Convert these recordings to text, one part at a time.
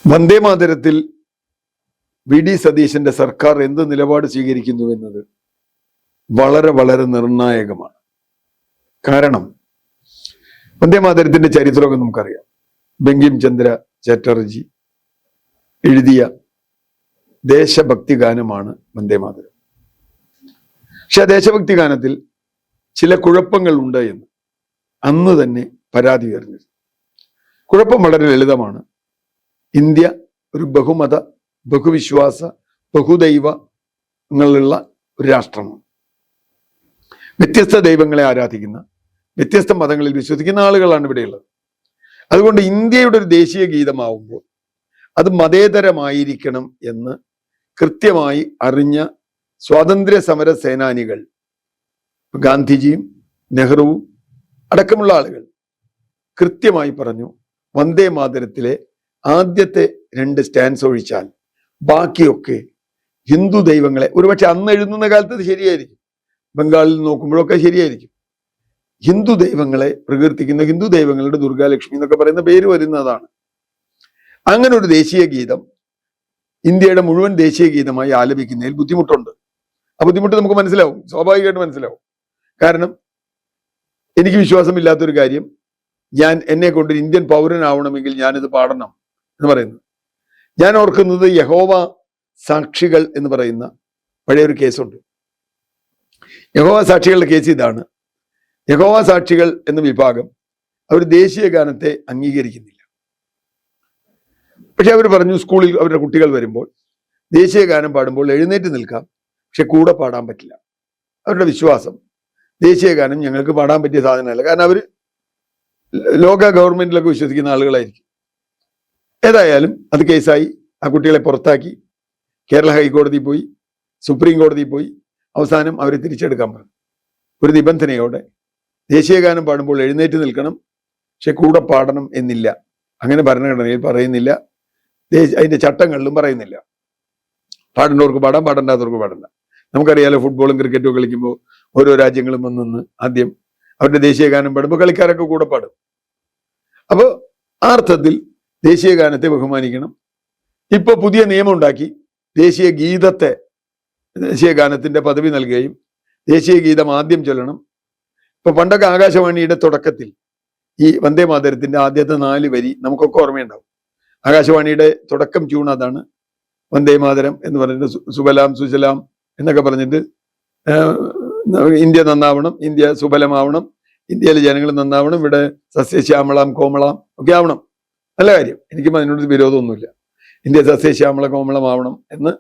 വന്ദേമാതരത്തിൽ VD. സതീശന്റെ സർക്കാർ എന്ത് നിലപാട് സ്വീകരിക്കുന്നുവെന്നത് വളരെ വളരെ നിർണായകമാണ്. കാരണം വന്ദേമാതരത്തിന്റെ ചരിത്രമൊക്കെ നമുക്കറിയാം. ബങ്കിം ചന്ദ്ര ചാറ്റർജി എഴുതിയ ദേശഭക്തി ഗാനമാണ് വന്ദേമാതരം. പക്ഷെ ആ ദേശഭക്തി ഗാനത്തിൽ ചില കുഴപ്പങ്ങൾ ഉണ്ട് എന്ന് അന്ന് തന്നെ പരാതി ഉയർന്നിരുന്നു. കുഴപ്പം വളരെ ലളിതമാണ്. ഇന്ത്യ ഒരു ബഹുമത, ബഹുവിശ്വാസ, ബഹുദൈവങ്ങളുള്ള ഒരു രാഷ്ട്രമാണ്. വ്യത്യസ്ത ദൈവങ്ങളെ ആരാധിക്കുന്ന, വ്യത്യസ്ത മതങ്ങളിൽ വിശ്വസിക്കുന്ന ആളുകളാണ് ഇവിടെയുള്ളത്. അതുകൊണ്ട് ഇന്ത്യയുടെ ഒരു ദേശീയ ഗീതമാവുമ്പോൾ അത് മതേതരമായിരിക്കണം എന്ന് കൃത്യമായി അറിഞ്ഞ സ്വാതന്ത്ര്യ സമര സേനാനികൾ, ഗാന്ധിജിയും നെഹ്റുവും അടക്കമുള്ള ആളുകൾ കൃത്യമായി പറഞ്ഞു, വന്ദേ മാതരത്തിലെ ആദ്യത്തെ 2 സ്റ്റാൻസ് ഒഴിച്ചാൽ ബാക്കിയൊക്കെ ഹിന്ദു ദൈവങ്ങളെ, ഒരുപക്ഷെ അന്ന് എഴുതുന്ന കാലത്ത് അത് ശരിയായിരിക്കും, ബംഗാളിൽ നോക്കുമ്പോഴൊക്കെ ശരിയായിരിക്കും, ഹിന്ദു ദൈവങ്ങളെ പ്രകീർത്തിക്കുന്ന, ഹിന്ദു ദൈവങ്ങളുടെ ദുർഗാലക്ഷ്മി എന്നൊക്കെ പറയുന്ന പേര് വരുന്നതാണ്. അങ്ങനെ ഒരു ദേശീയ ഗീതം ഇന്ത്യയുടെ മുഴുവൻ ദേശീയ ഗീതമായി ആലപിക്കുന്നതിൽ ബുദ്ധിമുട്ടുണ്ട്. ആ ബുദ്ധിമുട്ട് നമുക്ക് മനസ്സിലാവും, സ്വാഭാവികമായിട്ട് മനസ്സിലാവും. കാരണം എനിക്ക് വിശ്വാസമില്ലാത്തൊരു കാര്യം, എന്നെ കൊണ്ട് ഇന്ത്യൻ പൗരനാവണമെങ്കിൽ ഞാനിത് പാടണം എന്ന് പറയുന്നത്. ഞാൻ ഓർക്കുന്നത് യഹോവ സാക്ഷികൾ എന്ന് പറയുന്ന പഴയൊരു കേസുണ്ട്. യഹോവ സാക്ഷികളുടെ കേസ് ഇതാണ്. യഹോവ സാക്ഷികൾ എന്ന വിഭാഗം അവർ ദേശീയ ഗാനത്തെ അംഗീകരിക്കുന്നില്ല. പക്ഷെ അവർ പറഞ്ഞു, സ്കൂളിൽ അവരുടെ കുട്ടികൾ വരുമ്പോൾ ദേശീയ ഗാനം പാടുമ്പോൾ എഴുന്നേറ്റ് നിൽക്കാം, പക്ഷെ കൂടെ പാടാൻ പറ്റില്ല. അവരുടെ വിശ്വാസം ദേശീയ ഗാനം ഞങ്ങൾക്ക് പാടാൻ പറ്റിയ സാധനമല്ല. കാരണം അവർ ലോക ഗവൺമെന്റിലൊക്കെ വിശ്വസിക്കുന്ന ആളുകളായിരിക്കും. ഏതായാലും അത് കേസായി. ആ കുട്ടികളെ പുറത്താക്കി. കേരള ഹൈക്കോടതി പോയി, സുപ്രീം കോടതി പോയി. അവസാനം അവരെ തിരിച്ചെടുക്കാൻ പറഞ്ഞു. ഒരു നിബന്ധനയോടെ ദേശീയ ഗാനം പാടുമ്പോൾ എഴുന്നേറ്റ് നിൽക്കണം, പക്ഷെ കൂടെ പാടണം എന്നില്ല. അങ്ങനെ ഭരണഘടനയിൽ പറയുന്നില്ല, അതിന്റെ ചട്ടങ്ങളിലും പറയുന്നില്ല. പാടേണ്ടവർക്ക് പാടാം, പാടേണ്ടാത്തവർക്ക് പാടണ്ട. നമുക്കറിയാലോ, ഫുട്ബോളും ക്രിക്കറ്റും കളിക്കുമ്പോൾ ഓരോ രാജ്യങ്ങളും വന്ന് ആദ്യം അവരുടെ ദേശീയ ഗാനം പാടുമ്പോൾ കളിക്കാരൊക്കെ കൂടെ പാടും. അപ്പോൾ ആ അർത്ഥത്തിൽ ദേശീയ ഗാനത്തെ ബഹുമാനിക്കണം. ഇപ്പൊ പുതിയ നിയമം ഉണ്ടാക്കി ദേശീയ ഗാനത്തിന്റെ പദവി നൽകുകയും ദേശീയ ഗീതം ആദ്യം ചൊല്ലണം. ഇപ്പൊ പണ്ടൊക്കെ ആകാശവാണിയുടെ തുടക്കത്തിൽ ഈ വന്ദേ മാതരത്തിന്റെ ആദ്യത്തെ 4 വരി നമുക്കൊക്കെ ഓർമ്മയുണ്ടാവും. ആകാശവാണിയുടെ തുടക്കം ട്യൂൺ അതാണ്. വന്ദേ മാതരം എന്ന് പറഞ്ഞിട്ട് സുബലാം സുജലാം എന്നൊക്കെ പറഞ്ഞിട്ട് ഇന്ത്യ നന്നാവണം, ഇന്ത്യ സുബലമാവണം, ഇന്ത്യയിലെ ജനങ്ങൾ നന്നാവണം, ഇവിടെ സസ്യശ്യാമളാം കോമളാം ഒക്കെ ആവണം. നല്ല കാര്യം, എനിക്കും അതിനോട് വിരോധമൊന്നുമില്ല. ഇന്ത്യ സസ്യശ്യാമള കോമളമാവണം എന്ന്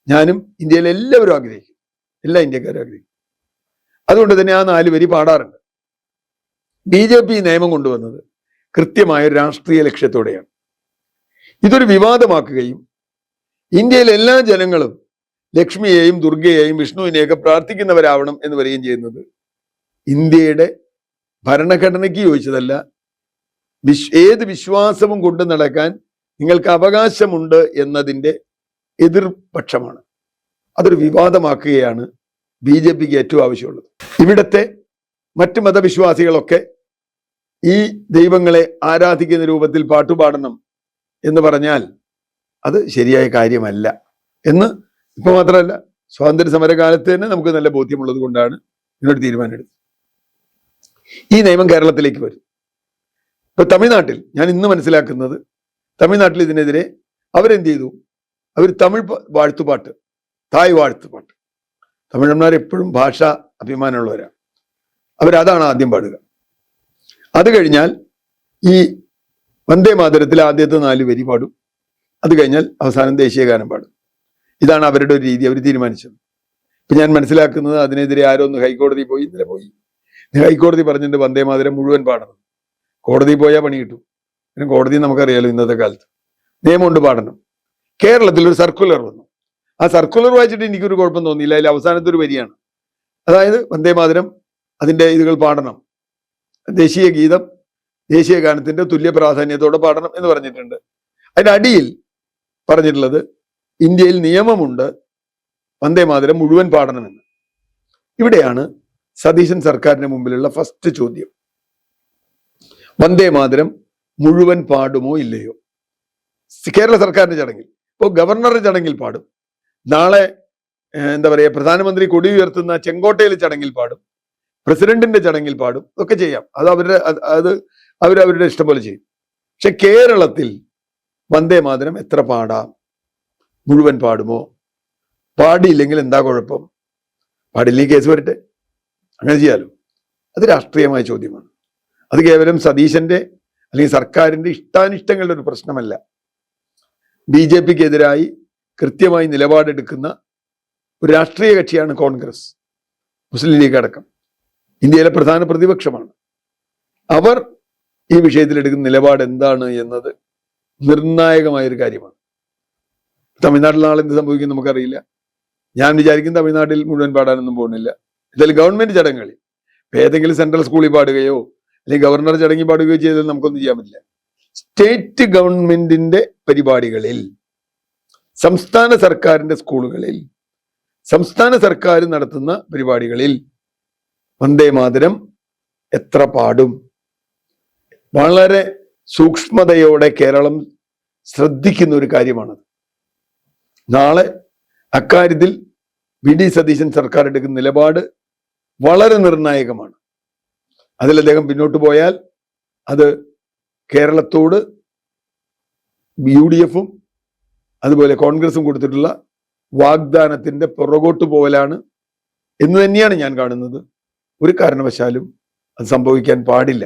ഞാനും ഇന്ത്യയിലെ എല്ലാവരും ആഗ്രഹിക്കും, എല്ലാ ഇന്ത്യക്കാരും ആഗ്രഹിക്കും. അതുകൊണ്ട് തന്നെ ആ 4 വരി പാടാറുണ്ട്. BJP നിയമം കൊണ്ടുവന്നത് കൃത്യമായ രാഷ്ട്രീയ ലക്ഷ്യത്തോടെയാണ്. ഇതൊരു വിവാദമാക്കുകയും ഇന്ത്യയിലെ എല്ലാ ജനങ്ങളും ലക്ഷ്മിയെയും ദുർഗയെയും വിഷ്ണുവിനെയൊക്കെ പ്രാർത്ഥിക്കുന്നവരാവണം എന്ന് പറയുകയും ചെയ്യുന്നത് ഇന്ത്യയുടെ ഭരണഘടനയ്ക്ക് യോജിച്ചതല്ല. ഏത് വിശ്വാസവും കൊണ്ട് നടക്കാൻ നിങ്ങൾക്ക് അവകാശമുണ്ട് എന്നതിൻ്റെ എതിർപക്ഷമാണ്. അതൊരു വിവാദമാക്കുകയാണ് BJPക്ക് ഏറ്റവും ആവശ്യമുള്ളത്. ഇവിടുത്തെ മറ്റ് മതവിശ്വാസികളൊക്കെ ഈ ദൈവങ്ങളെ ആരാധിക്കുന്ന രൂപത്തിൽ പാട്ടുപാടണം എന്ന് പറഞ്ഞാൽ അത് ശരിയായ കാര്യമല്ല എന്ന് ഇപ്പൊ മാത്രമല്ല, സ്വാതന്ത്ര്യ സമരകാലത്ത് തന്നെ നമുക്ക് നല്ല ബോധ്യമുള്ളത് കൊണ്ടാണ് ഇതിനൊരു തീരുമാനമെടുത്തത്. ഈ നിയമം കേരളത്തിലേക്ക് വരും. ഇപ്പൊ തമിഴ്നാട്ടിൽ ഞാൻ ഇന്ന് മനസ്സിലാക്കുന്നത്, തമിഴ്നാട്ടിൽ ഇതിനെതിരെ അവരെന്ത് ചെയ്തു? അവർ തമിഴ് വാഴ്ത്തുപാട്ട്, തായ് വാഴ്ത്തുപാട്ട്, തമിഴന്മാർ എപ്പോഴും ഭാഷാ അഭിമാനമുള്ളവരാണ്, അവരതാണ് ആദ്യം പാടുക. അത് കഴിഞ്ഞാൽ ഈ വന്ദേ മാതരത്തിൽ ആദ്യത്തെ 4 വരി പാടും. അത് കഴിഞ്ഞാൽ അവസാനം ദേശീയ ഗാനം പാടും. ഇതാണ് അവരുടെ ഒരു രീതി, അവർ തീരുമാനിച്ചത്. ഇപ്പൊ ഞാൻ മനസ്സിലാക്കുന്നത് അതിനെതിരെ ആരൊന്ന് ഹൈക്കോടതി പോയി, ഇന്നലെ പോയി. ഹൈക്കോടതി പറഞ്ഞിട്ട് വന്ദേ മാതരം മുഴുവൻ പാടണം. കോടതി പോയാൽ പണി കിട്ടും. പിന്നെ കോടതി നമുക്കറിയാലോ, ഇന്നത്തെ കാലത്ത് നിയമമുണ്ട്, പാടണം. കേരളത്തിൽ ഒരു സർക്കുലർ വന്നു. ആ സർക്കുലർ വായിച്ചിട്ട് എനിക്കൊരു കുഴപ്പം തോന്നിയില്ല. അതിൽ അവസാനത്തെ ഒരു വരിയാണ്, അതായത് വന്ദേ മാതരം അതിൻ്റെ ഇതുകൾ പാടണം, ദേശീയ ഗീതം ദേശീയ ഗാനത്തിന്റെ തുല്യ പ്രാധാന്യത്തോടെ പാടണം എന്ന് പറഞ്ഞിട്ടുണ്ട്. അതിന്റെ അടിയിൽ പറഞ്ഞിട്ടുള്ളത് ഇന്ത്യയിൽ നിയമമുണ്ട് വന്ദേ മാതരം മുഴുവൻ പാടണമെന്ന്. ഇവിടെയാണ് സതീശൻ സർക്കാരിന് മുമ്പിലുള്ള ഫസ്റ്റ് ചോദ്യം. വന്ദേ മാതരം മുഴുവൻ പാടുമോ ഇല്ലയോ? കേരള സർക്കാരിന്റെ ചടങ്ങിൽ. ഇപ്പോൾ ഗവർണറുടെ ചടങ്ങിൽ പാടും, നാളെ എന്താ പറയുക പ്രധാനമന്ത്രി കൊടി ഉയർത്തുന്ന ചെങ്കോട്ടയിലെ ചടങ്ങിൽ പാടും, പ്രസിഡന്റിന്റെ ചടങ്ങിൽ പാടും, ഒക്കെ ചെയ്യാം. അത് അവരവരുടെ ഇഷ്ടം പോലെ ചെയ്യും. പക്ഷെ കേരളത്തിൽ വന്ദേ മാതരം എത്ര പാടാം? മുഴുവൻ പാടുമോ? പാടിയില്ലെങ്കിൽ എന്താ കുഴപ്പം? പാടില്ലെങ്കിൽ കേസ് വരട്ടെ, അങ്ങനെ ചെയ്യാലോ. അത് രാഷ്ട്രീയമായ ചോദ്യമാണ്. അത് കേവലം സതീശന്റെ അല്ലെങ്കിൽ സർക്കാരിന്റെ ഇഷ്ടാനിഷ്ടങ്ങളുടെ ഒരു പ്രശ്നമല്ല. BJPക്ക് എതിരായി കൃത്യമായി നിലപാടെടുക്കുന്ന ഒരു രാഷ്ട്രീയ കക്ഷിയാണ് കോൺഗ്രസ്, മുസ്ലിം ലീഗ് അടക്കം. ഇന്ത്യയിലെ പ്രധാന പ്രതിപക്ഷമാണ്. അവർ ഈ വിഷയത്തിൽ എടുക്കുന്ന നിലപാട് എന്താണ് എന്നത് നിർണായകമായൊരു കാര്യമാണ്. തമിഴ്നാട്ടിൽ നാളെ എന്ത് സംഭവിക്കും നമുക്കറിയില്ല. ഞാൻ വിചാരിക്കും തമിഴ്നാട്ടിൽ മുഴുവൻ പാടാനൊന്നും പോകുന്നില്ല. എന്തായാലും ഗവൺമെന്റ് ചടങ്ങുകളിൽ ഏതെങ്കിലും സെൻട്രൽ സ്കൂളിൽ പാടുകയോ അല്ലെങ്കിൽ ഗവർണർ ചടങ്ങിൽ പാടുകയോ ചെയ്താൽ നമുക്കൊന്നും ചെയ്യാൻ പറ്റില്ല. സ്റ്റേറ്റ് ഗവൺമെന്റിന്റെ പരിപാടികളിൽ, സംസ്ഥാന സർക്കാരിന്റെ സ്കൂളുകളിൽ, സംസ്ഥാന സർക്കാർ നടത്തുന്ന പരിപാടികളിൽ വന്ദേ മാതരം എത്ര പാടും? വളരെ സൂക്ഷ്മതയോടെ കേരളം ശ്രദ്ധിക്കുന്ന ഒരു കാര്യമാണത്. നാളെ അക്കാര്യത്തിൽ VD സതീശൻ സർക്കാർ എടുക്കുന്ന നിലപാട് വളരെ നിർണായകമാണ്. അതിൽ അദ്ദേഹം പിന്നോട്ട് പോയാൽ അത് കേരളത്തോട് UDFും അതുപോലെ കോൺഗ്രസും കൊടുത്തിട്ടുള്ള വാഗ്ദാനത്തിന്റെ പുറകോട്ട് പോകലാണ് എന്ന് തന്നെയാണ് ഞാൻ കാണുന്നത്. ഒരു കാരണവശാലും അത് സംഭവിക്കാൻ പാടില്ല.